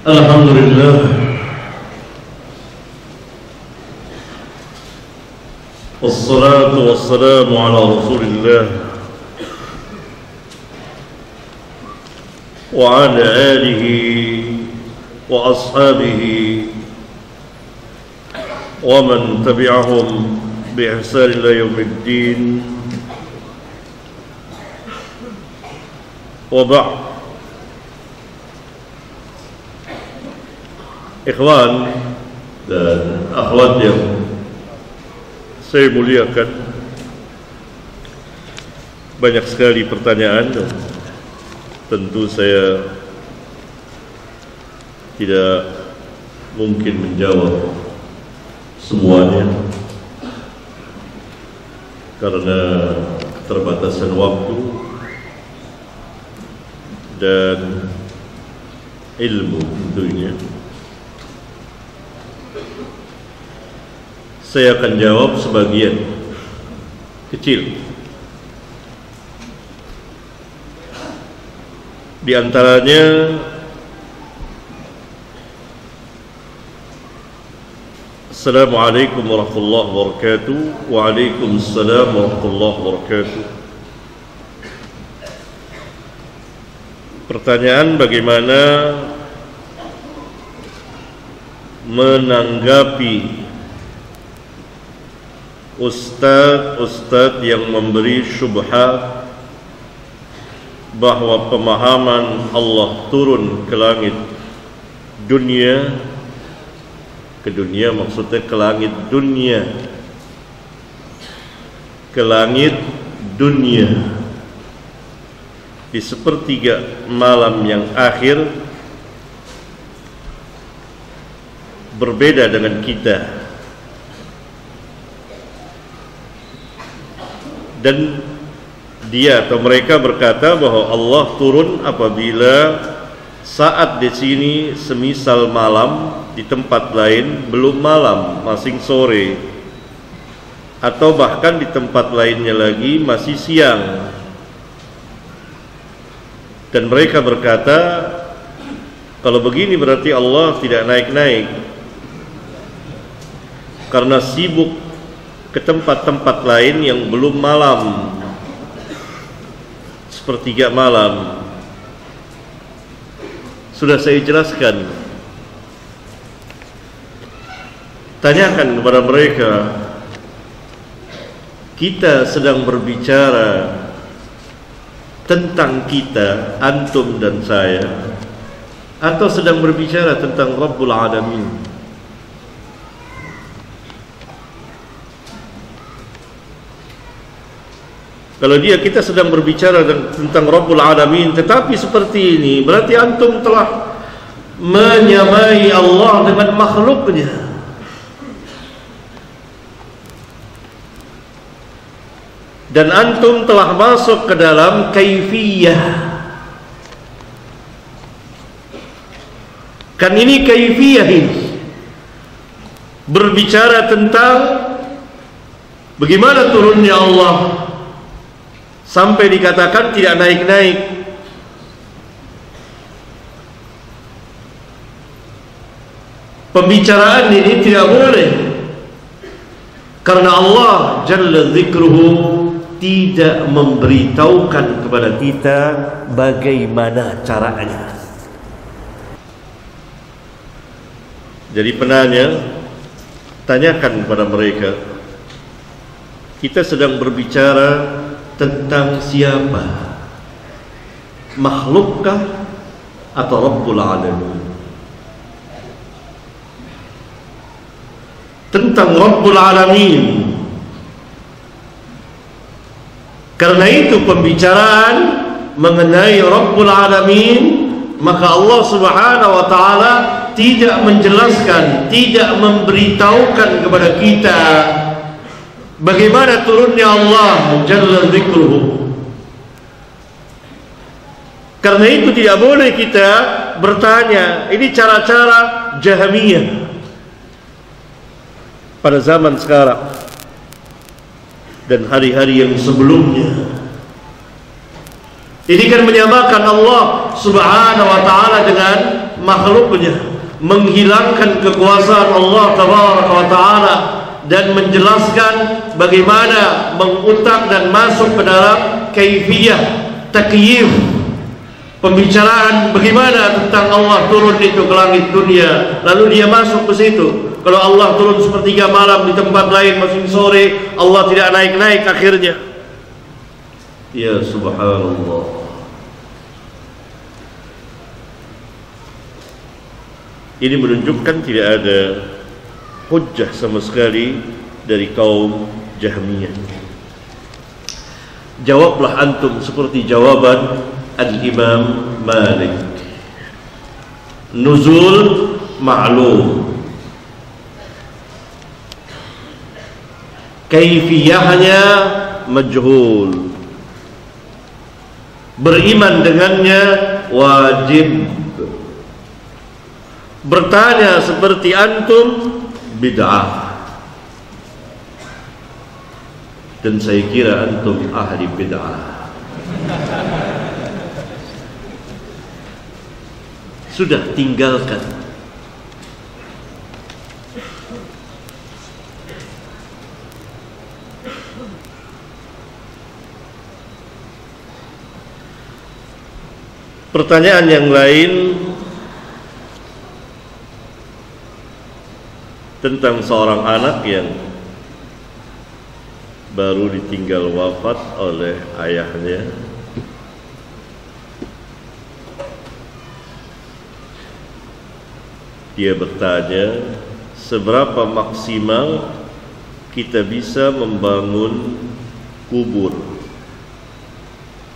Alhamdulillah, wassalatu wassalamu ala Rasulillah wa ala alihi wa ashabihi wa man tabi'ahum bi ihsan ila yaumiddin. Wa ba'd. Ikhwan dan akhwat yang saya muliakan, banyak sekali pertanyaan dan tentu saya tidak mungkin menjawab semuanya karena keterbatasan waktu dan ilmu tentunya. Saya akan jawab sebagian kecil. Di antaranya, Assalamualaikum warahmatullahi wabarakatuh. Waalaikumsalam warahmatullahi wabarakatuh. Pertanyaan, bagaimana menanggapi ustadz yang memberi syubhat bahwa pemahaman Allah turun ke langit dunia, ke dunia maksudnya ke langit dunia, ke langit dunia di sepertiga malam yang akhir, berbeda dengan kita. Dan dia atau mereka berkata bahwa Allah turun apabila saat di sini semisal malam, di tempat lain belum malam, masih sore, atau bahkan di tempat lainnya lagi masih siang. Dan mereka berkata, kalau begini berarti Allah tidak naik-naik karena sibuk ke tempat-tempat lain yang belum malam, sepertiga malam. Sudah saya jelaskan. Tanyakan kepada mereka, kita sedang berbicara tentang kita, antum dan saya, atau sedang berbicara tentang Rabbul Alamin? Kalau kita sedang berbicara tentang Rabbul Alamin, tetapi seperti ini, berarti antum telah menyamai Allah dengan makhluknya. Dan antum telah masuk ke dalam kaifiyah. Kan ini kaifiyah ini, berbicara tentang bagaimana turunnya Allah sampai dikatakan tidak naik-naik. Pembicaraan ini tidak boleh, karena Allah Jalla Dzikruhu tidak memberitahukan kepada kita bagaimana caranya. Jadi penanya, tanyakan kepada mereka, kita sedang berbicara tentang siapa? Makhlukkah atau Rabbul Alamin? Tentang Rabbul Alamin. Karena itu pembicaraan mengenai Rabbul Alamin, maka Allah Subhanahu wa ta'ala tidak menjelaskan, tidak memberitahukan kepada kita bagaimana turunnya Allah Jalla Dzikruhu. Karena itu tidak boleh kita bertanya. Ini cara-cara Jahmiyah pada zaman sekarang dan hari-hari yang sebelumnya. Ini kan menyamakan Allah Subhanahu wa ta'ala dengan makhluknya, menghilangkan kekuasaan Allah Tabaraka wa ta'ala, dan menjelaskan bagaimana mengutak dan masuk ke dalam kaifiyah takyif, pembicaraan bagaimana tentang Allah turun itu ke langit dunia, lalu dia masuk ke situ. Kalau Allah turun sepertiga malam di tempat lain masih sore, Allah tidak naik-naik akhirnya. Ya subhanallah. Ini menunjukkan tidak ada hujjah sama sekali dari kaum Jahmiyah. Jawablah antum seperti jawaban Al-Imam Malik. Nuzul ma'lum, kaifiyahnya majhul, beriman dengannya wajib, bertanya seperti antum bid'ah. Dan saya kira antum ahli bid'ah. Sudah, tinggalkan. Pertanyaan yang lain tentang seorang anak yang baru ditinggal wafat oleh ayahnya. Dia bertanya, seberapa maksimal kita bisa membangun kubur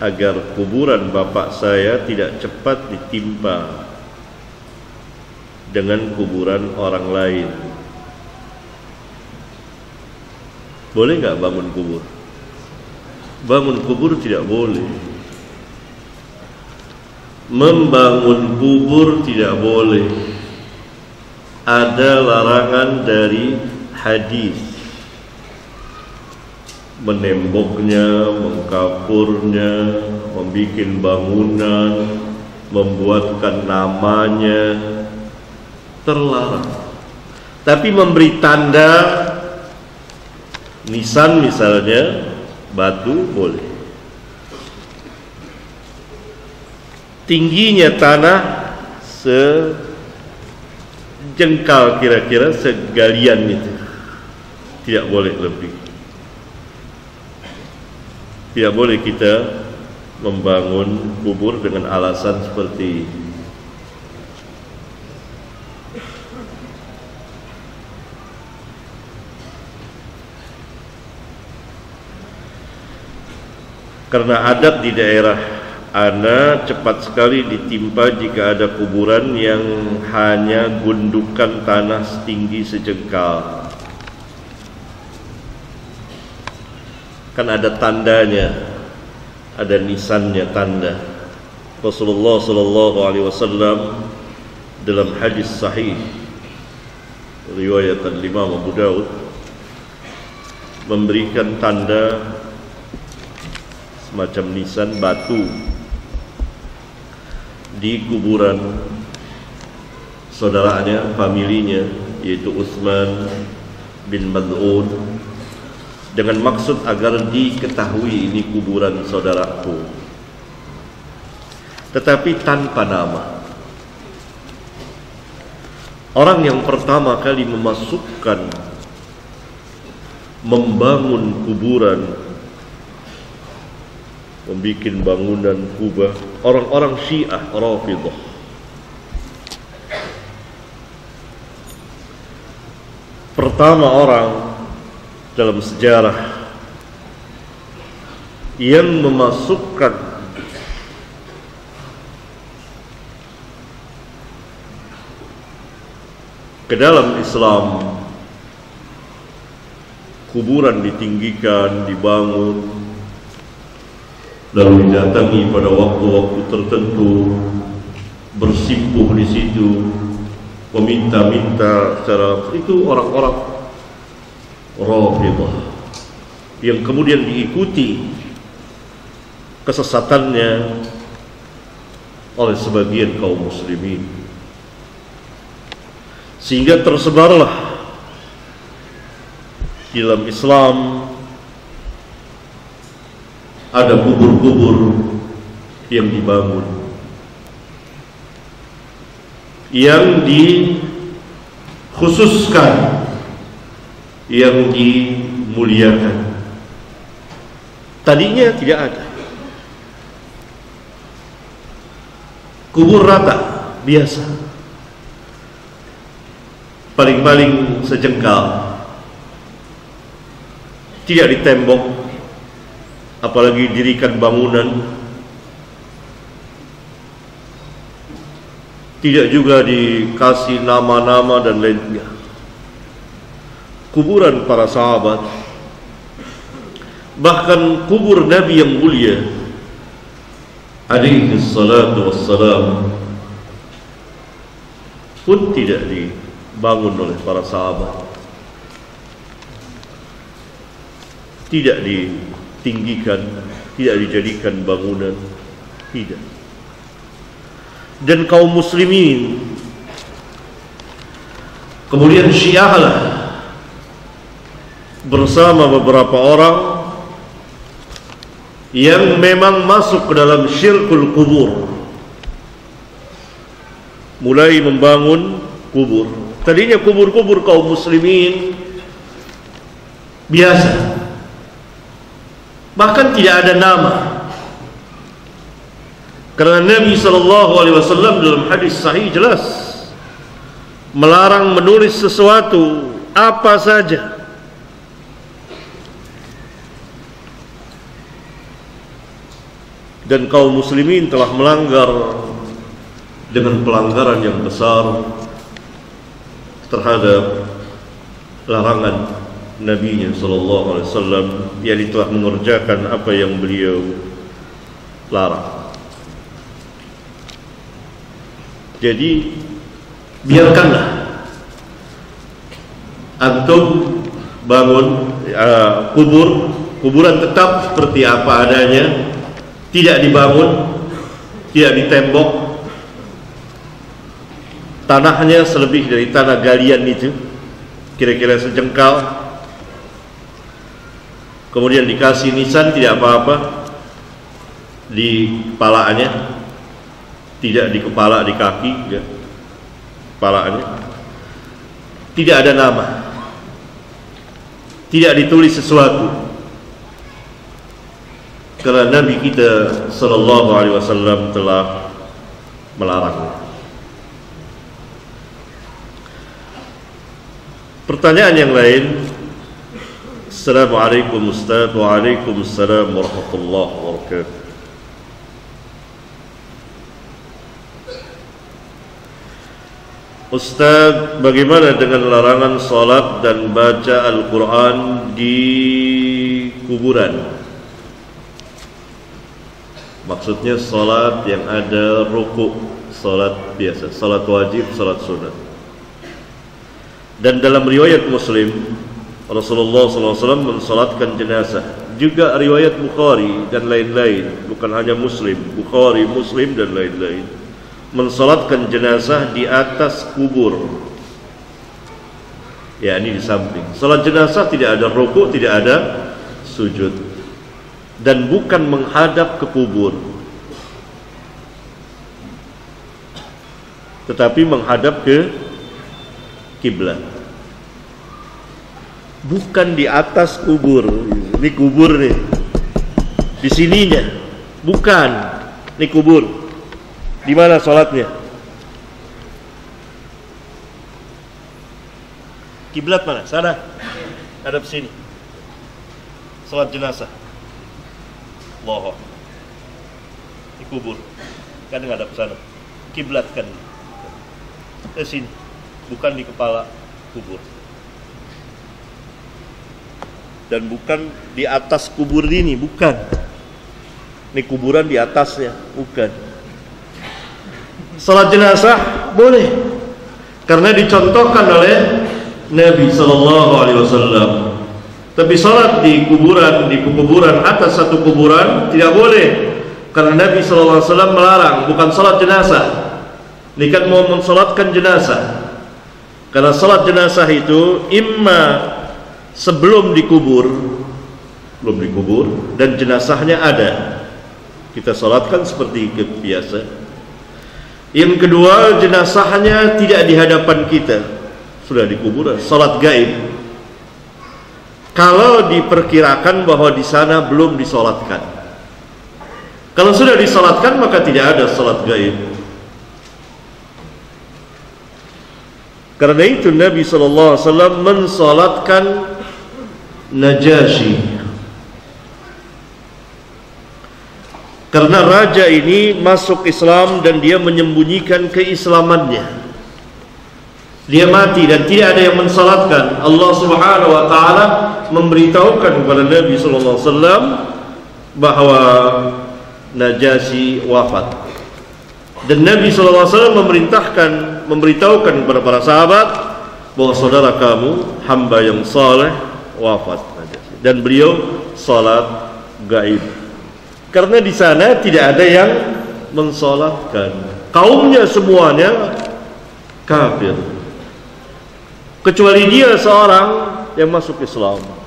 agar kuburan bapak saya tidak cepat ditimpa dengan kuburan orang lain. Boleh nggak bangun kubur? Bangun kubur tidak boleh. Membangun kubur tidak boleh. Ada larangan dari hadis. Menemboknya, mengkapurnya, membikin bangunan, membuatkan namanya, terlarang. Tapi memberi tanda nisan misalnya, batu, boleh. Tingginya tanah sejengkal, kira-kira segalian itu, tidak boleh lebih. Tidak boleh kita membangun kubur dengan alasan seperti ini. Karena adat di daerah ana cepat sekali ditimpa jika ada kuburan yang hanya gundukan tanah setinggi sejengkal. Kan ada tandanya, ada nisannya, tanda. Rasulullah sallallahu alaihi wasallam dalam hadis sahih riwayat Imam Abu Daud memberikan tanda semacam nisan batu di kuburan saudaranya, familinya, yaitu Utsman bin Maz'un, dengan maksud agar diketahui ini kuburan saudaraku, tetapi tanpa nama. Orang yang pertama kali membangun kuburan, membikin bangunan kubah, orang-orang Syiah Rafidhah. Pertama orang dalam sejarah yang memasukkan ke dalam Islam kuburan ditinggikan, dibangun, lalu didatangi pada waktu-waktu tertentu, bersimpuh di situ, meminta-minta secara itu, orang-orang Rafidhah yang kemudian diikuti kesesatannya oleh sebagian kaum muslimin, sehingga tersebarlah di dalam Islam ada kubur-kubur yang dibangun, yang dikhususkan, yang dimuliakan. Tadinya tidak ada. Kubur rata, biasa, paling-paling sejengkal, tidak ditembok, apalagi dirikan bangunan, tidak juga dikasih nama-nama dan lainnya. Kuburan para sahabat, bahkan kubur Nabi yang mulia alaihi salatu wassalam pun tidak dibangun oleh para sahabat, tidak ditinggikan, tidak dijadikan bangunan, tidak. Dan kaum muslimin kemudian Syiahlah bersama beberapa orang yang memang masuk ke dalam syirkul kubur, mulai membangun kubur. Tadinya kubur-kubur kaum muslimin biasa, bahkan tidak ada nama, karena Nabi SAW dalam hadis sahih jelas melarang menulis sesuatu apa saja dan kaum muslimin telah melanggar dengan pelanggaran yang besar terhadap larangan Nabi-Nya SAW, yang telah mengerjakan apa yang beliau larang. Jadi biarkanlah antum bangun kuburan tetap seperti apa adanya, tidak dibangun, tidak ditembok, tanahnya selebih dari tanah galian itu, kira-kira sejengkal, kemudian dikasih nisan tidak apa-apa di kepalanya, tidak di kepala, di kaki ya, kepalanya, tidak ada nama, tidak ditulis sesuatu, karena Nabi kita sallallahu alaihi wasallam telah melarang. Pertanyaan yang lain. Assalamualaikum Ustaz. Waalaikumsalam warahmatullahi wabarakatuh. Ustaz, bagaimana dengan larangan salat dan baca Al-Quran di kuburan? Maksudnya salat yang ada rukuk, salat biasa, salat wajib, salat sunat. Dan dalam riwayat Muslim, Rasulullah SAW mensalatkan jenazah. Juga riwayat Bukhari dan lain-lain, bukan hanya Muslim, Bukhari, Muslim dan lain-lain, mensalatkan jenazah di atas kubur, ya ini di samping. Salat jenazah tidak ada rukuk, tidak ada sujud, dan bukan menghadap ke kubur, tetapi menghadap ke kiblat. Bukan di atas kubur. Ini kubur nih, di sininya, bukan. Ini kubur. Di mana sholatnya? Kiblat mana? Sana. Hadap sini. Sholat jenazah. Allahu Akbar. Ini kubur. Kan ngadap sana. Kiblat kan. Ke sini. Bukan di kepala kubur. Dan bukan di atas kubur ini, bukan. Ini kuburan di atasnya, bukan. Salat jenazah boleh, karena dicontohkan oleh Nabi SAW. Tapi salat di kuburan atas satu kuburan tidak boleh, Karena Nabi SAW melarang, bukan salat jenazah. Ini kan mau mensalatkan jenazah. Karena salat jenazah itu imma sebelum dikubur, belum dikubur, dan jenazahnya ada, kita salatkan seperti biasa. Yang kedua, jenazahnya tidak di hadapan kita, sudah dikubur, salat gaib. Kalau diperkirakan bahwa di sana belum disolatkan. Kalau sudah disolatkan maka tidak ada salat gaib. Karena itu Nabi SAW mensolatkan Najasyi. Karena raja ini masuk Islam dan dia menyembunyikan keislamannya. Dia mati dan tidak ada yang mensalatkan. Allah Subhanahu wa taala memberitahukan kepada Nabi sallallahu alaihi wasallam bahwa Najasyi wafat. Dan Nabi sallallahu alaihi wasallam memberitahukan kepada para sahabat bahwa saudara kamu hamba yang saleh wafat, dan beliau salat gaib. Karena di sana tidak ada yang mensalatkan. Kaumnya semuanya kafir, kecuali dia seorang yang masuk Islam.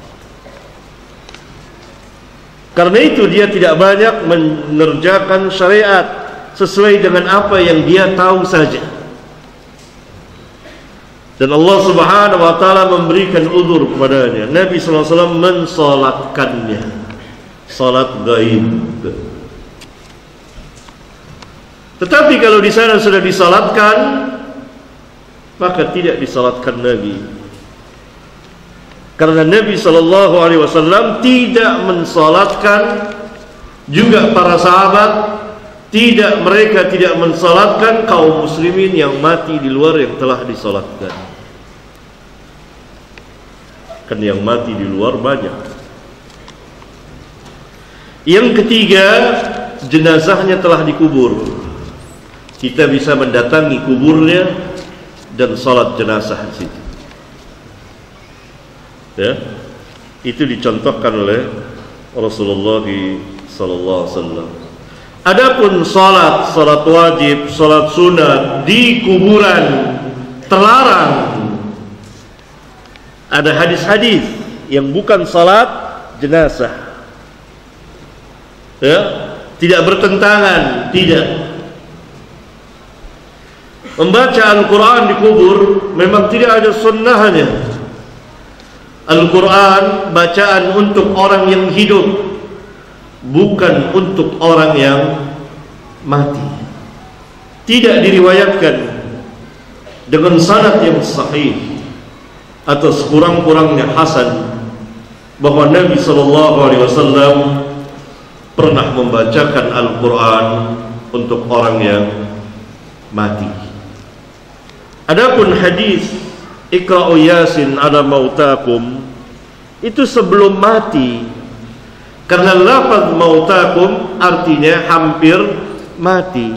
Karena itu dia tidak banyak mengerjakan syariat sesuai dengan apa yang dia tahu saja. Dan Allah Subhanahu wa taala memberikan uzur kepadanya. Nabi sallallahu alaihi wasallam mensalatkannya, salat gaib. Tetapi kalau di sana sudah disalatkan, maka tidak disalatkan lagi. Karena Nabi sallallahu alaihi wasallam tidak mensalatkan, juga para sahabat mereka tidak mensalatkan kaum muslimin yang mati di luar yang telah disalatkan. Kan yang mati di luar banyak. Yang ketiga, jenazahnya telah dikubur. Kita bisa mendatangi kuburnya dan salat jenazah di situ. Ya, itu dicontohkan oleh Rasulullah sallallahu alaihi wasallam. Adapun salat wajib, salat sunat di kuburan terlarang. Ada hadis-hadis yang bukan salat jenazah. Ya, tidak bertentangan, tidak. Membaca Al-Quran di kubur memang tidak ada sunnahnya. Al-Quran bacaan untuk orang yang hidup, bukan untuk orang yang mati. Tidak diriwayatkan dengan sanad yang sahih atau sekurang-kurangnya hasan bahwa Nabi SAW pernah membacakan Al-Quran untuk orang yang mati. Adapun hadis Iqra'u Yasin ala mautakum itu sebelum mati. Karena lafaz mautakum artinya hampir mati.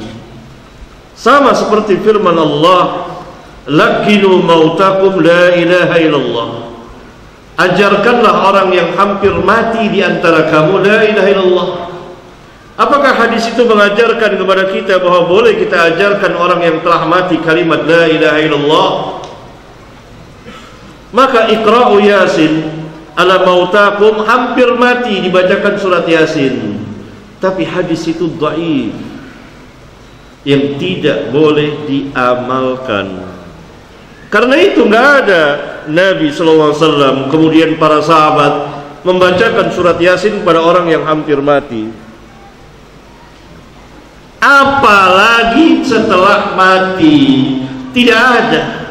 Sama seperti firman Allah, lakinu mautakum la ilaha illallah. Ajarkanlah orang yang hampir mati di antara kamu la ilaha illallah. Apakah hadis itu mengajarkan kepada kita bahwa boleh kita ajarkan orang yang telah mati kalimat la ilaha illallah? Maka Iqra'u Yasin ala mautakum hampir mati dibacakan surat Yasin. Tapi hadis itu dhaif, yang tidak boleh diamalkan. Karena itu enggak ada Nabi SAW kemudian para sahabat membacakan surat Yasin pada orang yang hampir mati, apalagi setelah mati. Tidak ada.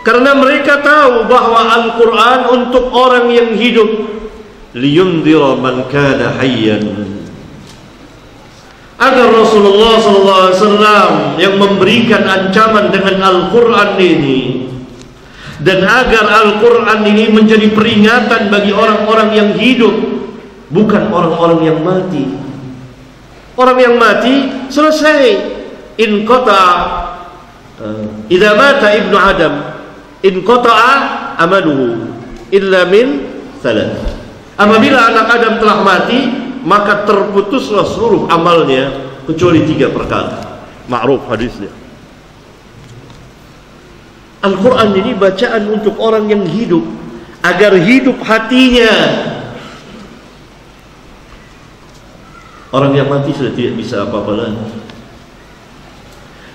Karena mereka tahu bahwa Al-Quran untuk orang yang hidup, liyundhira man kana hayyan. Agar Rasulullah SAW yang memberikan ancaman dengan Al-Quran ini, dan agar Al-Quran ini menjadi peringatan bagi orang-orang yang hidup, bukan orang-orang yang mati. Orang yang mati selesai. In qata'a idza mata ibnu Adam in qata'a amaluhu illa min thalath. Apabila anak Adam telah mati, maka terputuslah seluruh amalnya kecuali 3 perkara. Ma'ruf hadisnya. Al-Quran ini bacaan untuk orang yang hidup, agar hidup hatinya. Orang yang mati sudah tidak bisa apa-apa lagi.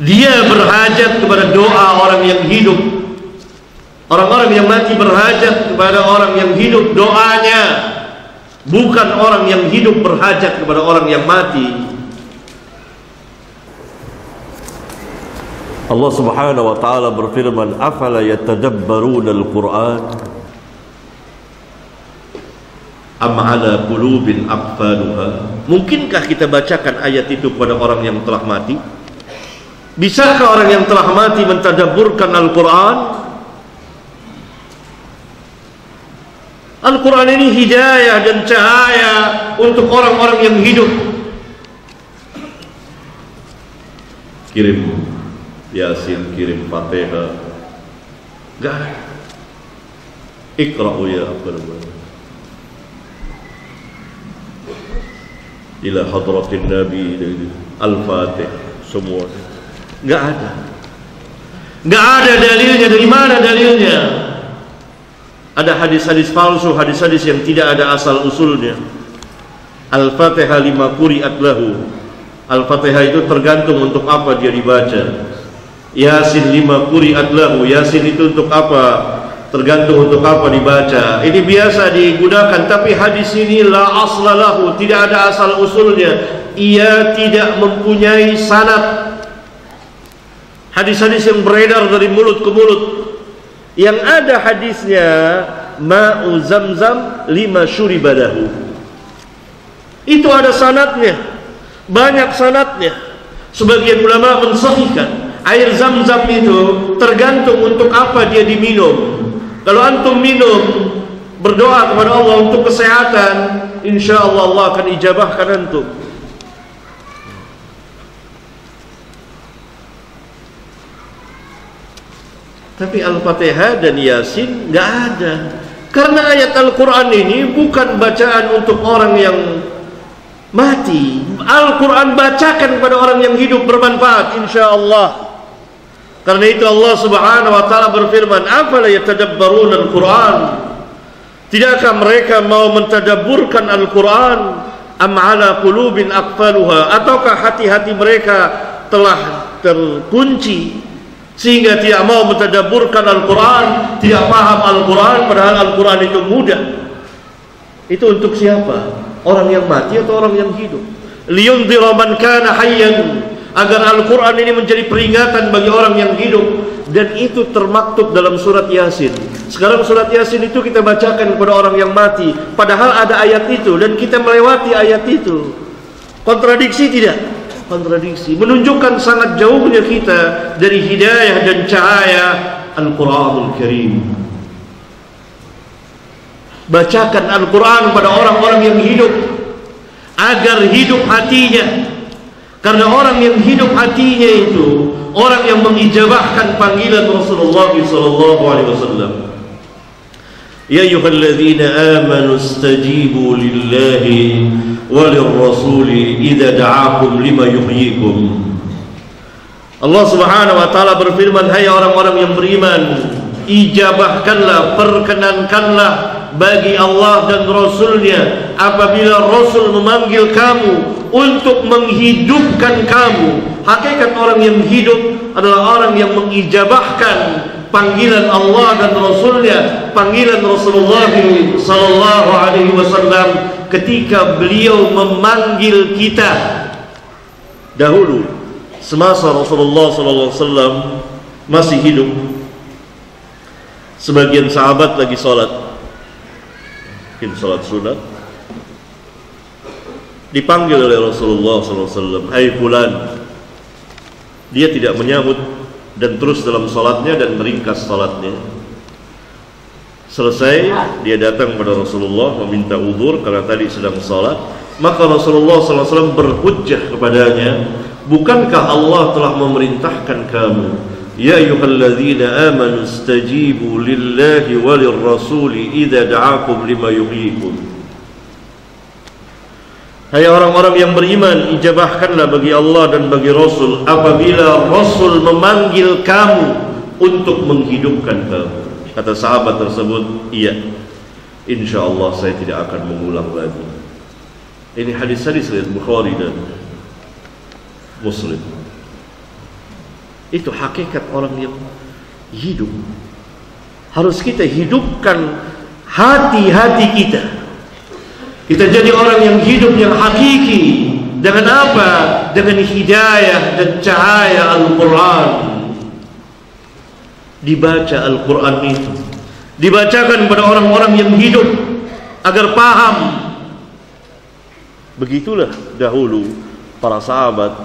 Dia berhajat kepada doa orang yang hidup. Orang-orang yang mati berhajat kepada orang yang hidup doanya, bukan orang yang hidup berhajat kepada orang yang mati. Allah Subhanahu wa taala berfirman, "Afala yatadabbaruna al-Qur'an am 'ala qulubin aqfaluha?" Mungkinkah kita bacakan ayat itu kepada orang yang telah mati? Bisakah orang yang telah mati mentadabburkan Al-Qur'an? Al-Quran ini hidayah dan cahaya untuk orang-orang yang hidup. Kirim Yasin, kirim Fatihah, enggak ada. Iqra'u ya ila hadratin Nabi, Al-Fatih, semua enggak ada. Enggak ada dalilnya. Dari mana dalilnya? Ada hadis-hadis palsu, hadis-hadis yang tidak ada asal usulnya. Al-Fatihah lima quri'at lahu. Al-Fatihah itu tergantung untuk apa dia dibaca. Yasin lima quri'at lahu. Yasin itu untuk apa? Tergantung untuk apa dibaca. Ini biasa digunakan, tapi hadis ini la asla lahu, tidak ada asal usulnya. Ia tidak mempunyai sanad. Hadis-hadis yang beredar dari mulut ke mulut. Yang ada hadisnya, ma'u zamzam lima syuribalahu. Itu ada sanadnya, banyak sanadnya. Sebagian ulama mensahihkan air zam-zam itu tergantung untuk apa dia diminum. Kalau antum minum, berdoa kepada Allah untuk kesehatan, insya Allah Allah akan ijabahkan antum. Tapi Al-Fatihah dan Yasin nggak ada. Karena ayat Al-Quran ini bukan bacaan untuk orang yang mati. Al-Quran bacakan kepada orang yang hidup, bermanfaat insya Allah. Karena itu Allah Subhanahu wa taala berfirman, "Afala yatadabbaruna al-Quran?" Tidakkah mereka mau mentadabburkan Al-Quran? Am 'ala qulubin aqfaluha? Ataukah hati-hati mereka telah terkunci sehingga tidak mau mentadabburkan Al-Quran, tidak paham Al-Quran, padahal Al-Quran itu mudah. Itu untuk siapa? Orang yang mati atau orang yang hidup? Liyundhira man kana hayyan, agar Al-Quran ini menjadi peringatan bagi orang yang hidup. Dan itu termaktub dalam surat Yasin. Sekarang surat Yasin itu kita bacakan kepada orang yang mati, padahal ada ayat itu dan kita melewati ayat itu. Kontradiksi tidak? Kontradiksi, menunjukkan sangat jauhnya kita dari hidayah dan cahaya Al-Quranul Karim. Bacakan Al-Quran pada orang-orang yang hidup, agar hidup hatinya. Karena orang yang hidup hatinya itu orang yang mengijabahkan panggilan Rasulullah SAW. Ya ayyuhalladzina amanu istajibu lillahi walirrasuli idza da'akum lima yuhyikum. Allah Subhanahu wa taala berfirman, hai orang-orang yang beriman, ijabahkanlah, perkenankanlah bagi Allah dan Rasulnya apabila Rasul memanggil kamu untuk menghidupkan kamu. Hakikat orang yang hidup adalah orang yang mengijabahkan panggilan Allah dan Rasulnya, panggilan Rasulullah sallallahu alaihi wasallam ketika beliau memanggil kita. Dahulu semasa Rasulullah sallallahu alaihi wasallam masih hidup, sebagian sahabat lagi sholat, mungkin sholat sunat, dipanggil oleh Rasulullah SAW, hai fulan. Dia tidak menyahut dan terus dalam salatnya dan meringkas salatnya. Selesai, dia datang kepada Rasulullah meminta uzur karena tadi sedang salat. Maka Rasulullah SAW berhujjah kepadanya, bukankah Allah telah memerintahkan kamu, ya ayyuhalladzina amanu istajibu lillahi walirrasuli idza da'akum lima yuhyikum. Hai orang-orang yang beriman, ijabahkanlah bagi Allah dan bagi Rasul apabila Rasul memanggil kamu untuk menghidupkan kamu. Kata sahabat tersebut, iya, insyaallah saya tidak akan mengulang lagi. Ini hadis-hadis riwayat Bukhari dan Muslim. Itu hakikat orang yang hidup. Harus kita hidupkan hati-hati kita. Kita jadi orang yang hidup yang hakiki. Dengan apa? Dengan hidayah dan cahaya Al-Quran. Dibaca Al-Quran itu, dibacakan kepada orang-orang yang hidup agar paham. Begitulah dahulu para sahabat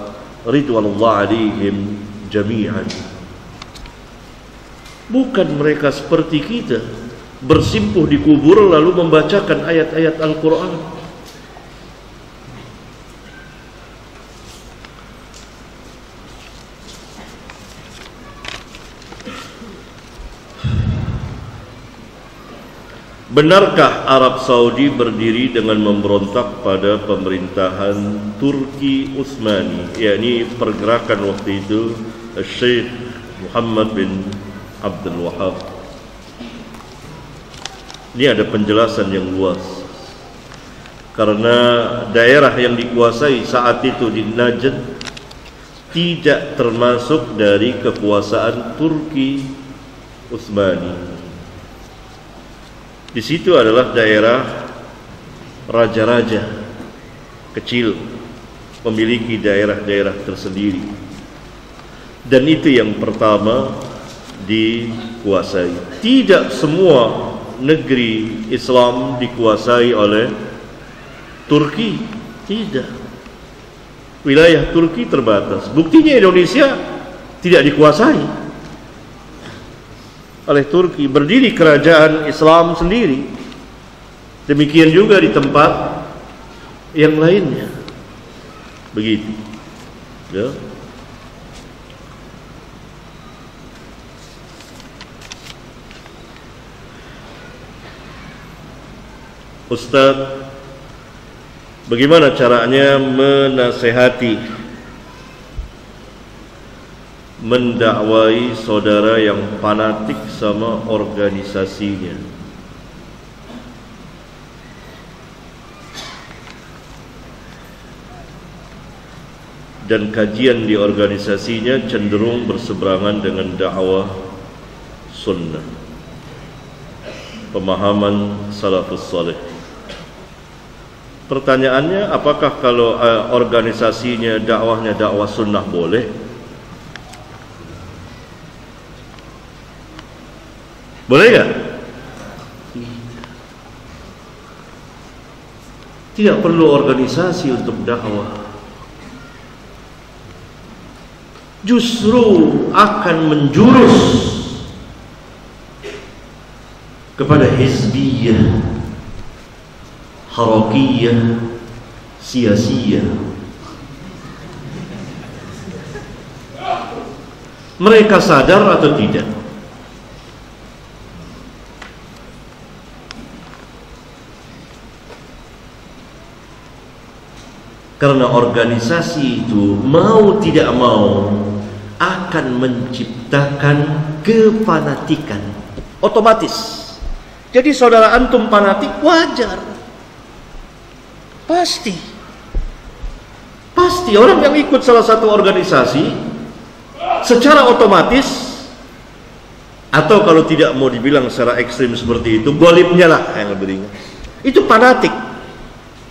ridwanullah alaihim jami'an. Bukan mereka seperti kita bersimpuh di kubur lalu membacakan ayat-ayat Al-Quran. Benarkah Arab Saudi berdiri dengan memberontak pada pemerintahan Turki Utsmani, yakni pergerakan waktu itu Syekh Muhammad bin Abdul Wahab? Ini ada penjelasan yang luas. Karena daerah yang dikuasai saat itu di Najd tidak termasuk dari kekuasaan Turki Utsmani. Di situ adalah daerah raja-raja kecil memiliki daerah-daerah tersendiri. Dan itu yang pertama dikuasai. Tidak semua negeri Islam dikuasai oleh Turki, tidak. Wilayah Turki terbatas. Buktinya Indonesia tidak dikuasai oleh Turki, berdiri kerajaan Islam sendiri. Demikian juga di tempat yang lainnya. Begitu. Ya. Ustaz, bagaimana caranya menasehati, mendakwai saudara yang fanatik sama organisasinya? Dan kajian di organisasinya cenderung berseberangan dengan dakwah sunnah, pemahaman salafus saleh. Pertanyaannya, apakah kalau organisasinya dakwahnya dakwah sunnah boleh? Boleh gak? Tidak perlu organisasi untuk dakwah. Justru akan menjurus kepada hizbiyah, harakiyah, siyasiyah. Mereka sadar atau tidak? Karena organisasi itu mau tidak mau akan menciptakan kefanatikan otomatis. Jadi saudara antum fanatik wajar. Pasti orang yang ikut salah satu organisasi secara otomatis, atau kalau tidak mau dibilang secara ekstrim seperti itu, golimnya lah yang lebih ringan, itu fanatik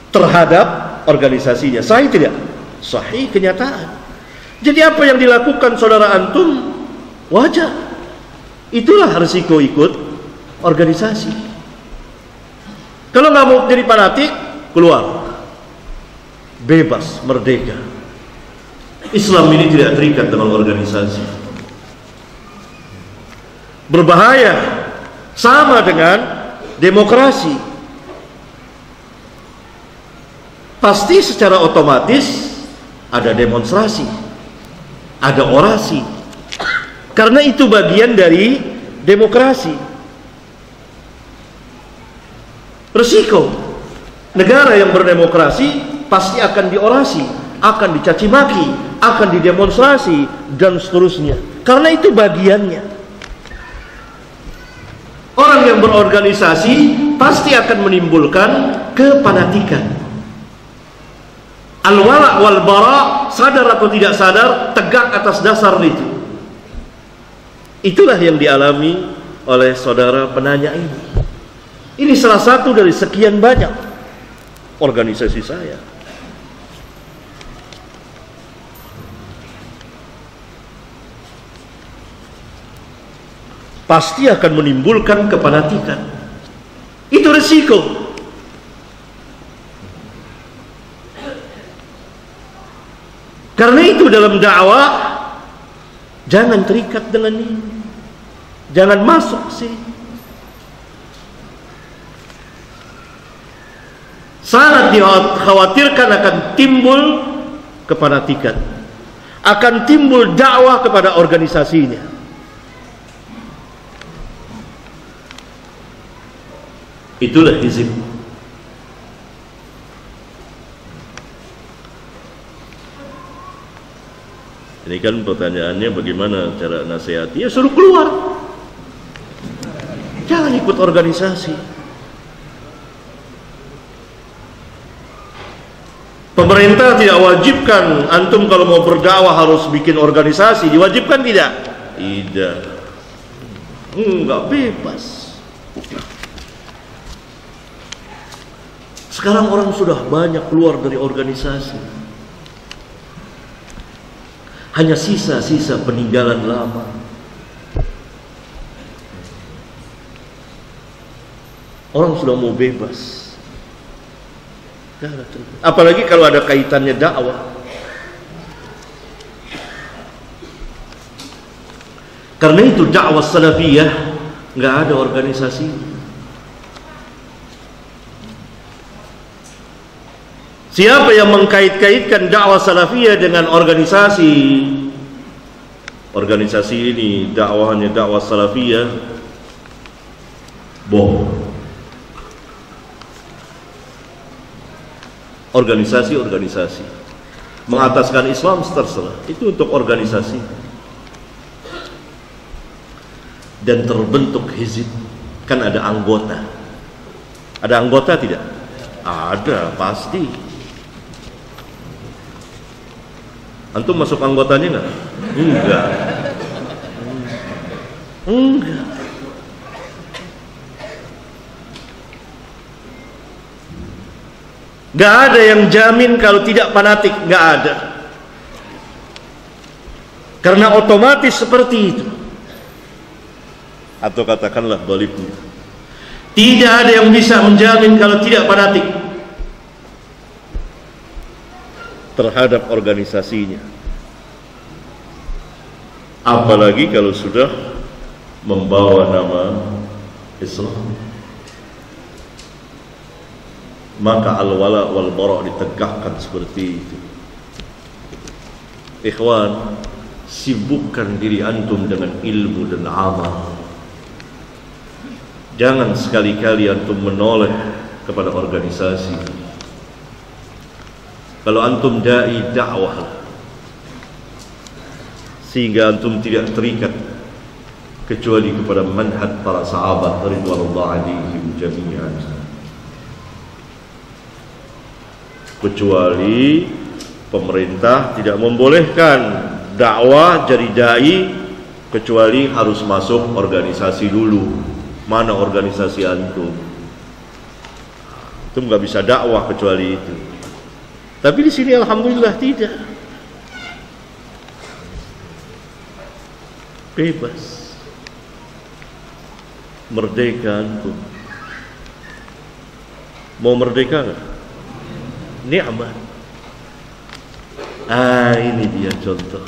terhadap organisasinya. Sahih tidak? Sahih kenyataan. Jadi apa yang dilakukan saudara antum wajar. Itulah risiko ikut organisasi. Kalau nggak mau jadi fanatik, keluar. Bebas, merdeka. Islam ini tidak terikat dengan organisasi. Berbahaya. Sama dengan demokrasi. Pasti secara otomatis ada demonstrasi, ada orasi. Karena itu bagian dari demokrasi. Resiko negara yang berdemokrasi pasti akan diorasi, akan dicaci maki, akan didemonstrasi, dan seterusnya. Karena itu bagiannya. Orang yang berorganisasi pasti akan menimbulkan kefanatikan. Al-wala' wal bara', sadar atau tidak sadar, tegak atas dasar itu. Itulah yang dialami oleh saudara penanya ini. Ini salah satu dari sekian banyak organisasi saya. Pasti akan menimbulkan kefanatikan. Itu risiko. Karena itu dalam dakwah jangan terikat dengan ini. Jangan masuk sih. Sangat dikhawatirkan akan timbul kefanatikan. Akan timbul dakwah kepada organisasinya. Itulah hizib. Ini kan pertanyaannya bagaimana cara nasihati? Ya suruh keluar. Jangan ikut organisasi. Pemerintah tidak wajibkan antum kalau mau berdakwah harus bikin organisasi. Diwajibkan tidak? Tidak. Enggak, bebas. Sekarang orang sudah banyak keluar dari organisasi. Hanya sisa-sisa peninggalan lama. Orang sudah mau bebas. Apalagi kalau ada kaitannya dakwah. Karena itu dakwah salafiyah nggak ada organisasi. Siapa yang mengkait-kaitkan dakwah salafiyah dengan organisasi? Organisasi ini dakwahnya dakwah salafiyah, bohong. Organisasi mengataskan Islam terserah, itu untuk organisasi. Dan terbentuk hizib, kan ada anggota. Ada anggota tidak? Ada, pasti. Antum masuk anggotanya enggak? Enggak. Enggak. Enggak ada yang jamin kalau tidak fanatik, enggak ada. Karena otomatis seperti itu. Atau katakanlah baliknya. Tidak ada yang bisa menjamin kalau tidak fanatik terhadap organisasinya. Apalagi kalau sudah membawa nama Islam. Maka al-wala wal bara' ditegakkan seperti itu. Ikhwan, sibukkan diri antum dengan ilmu dan amal. Jangan sekali-kali antum menoleh kepada organisasi. Kalau antum dai dakwah, sehingga antum tidak terikat kecuali kepada manhaj para sahabat radhiyallahu anhum jami'an. Kecuali pemerintah tidak membolehkan dakwah jadi dai kecuali harus masuk organisasi dulu. Mana organisasi antum? Antum nggak bisa dakwah kecuali itu. Tapi di sini alhamdulillah tidak. Bebas. Merdeka antum. Mau merdeka enggak? Nikmat. Ini dia contoh.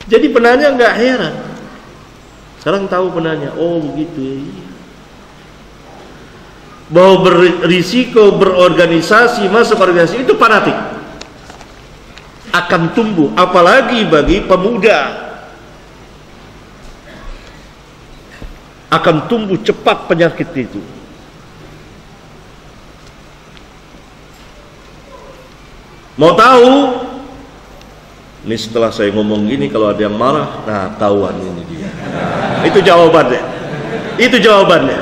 Jadi penanya enggak heran. Sekarang tahu penanya, oh begitu ya. Bahwa berisiko berorganisasi, masuk organisasi itu fanatik akan tumbuh, apalagi bagi pemuda akan tumbuh cepat penyakit itu. Mau tahu? Ini setelah saya ngomong gini, kalau ada yang marah, nah tahuan ini dia. Nah, itu jawabannya. Itu jawabannya.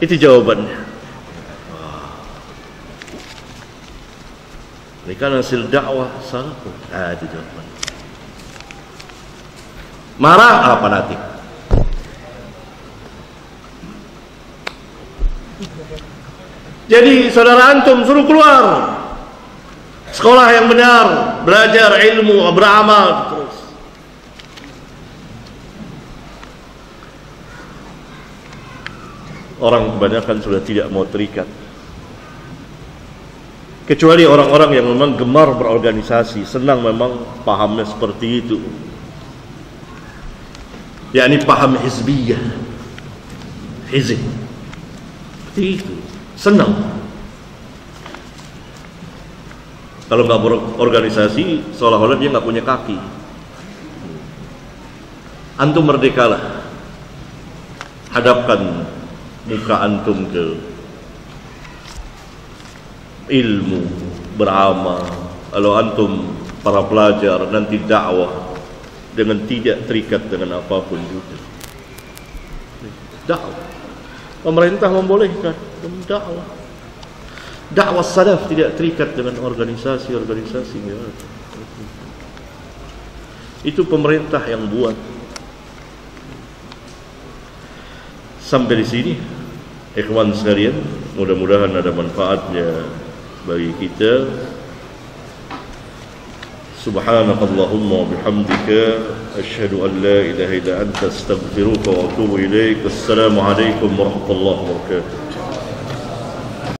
Itu jawabannya. Ini kan hasil dakwah salafus. Nah, itu jawabannya. Marah apa nanti? Jadi saudara antum suruh keluar. Sekolah yang benar, belajar ilmu, beramal terus. Orang kebanyakan sudah tidak mau terikat. Kecuali orang-orang yang memang gemar berorganisasi, senang memang pahamnya seperti itu. Yakni paham hizbiyah. Hizb. Seperti itu. Senang. Kalau nggak berorganisasi, seolah-olah dia nggak punya kaki. Antum merdekalah. Hadapkan muka antum ke ilmu, beramal. Kalau antum para pelajar nanti dakwah dengan tidak terikat dengan apapun juga. Dakwah. Pemerintah membolehkan dakwah. Dakwah salaf tidak terikat dengan organisasi-organisasi. Itu pemerintah yang buat. Sampai di sini, ikhwan sekalian, mudah-mudahan ada manfaatnya bagi kita. Subhanakallahumma bihamdika asyhadu an la ilaha illa anta astaghfiruka wa atubu ilaik. Assalamu alaikum warahmatullahi wabarakatuh.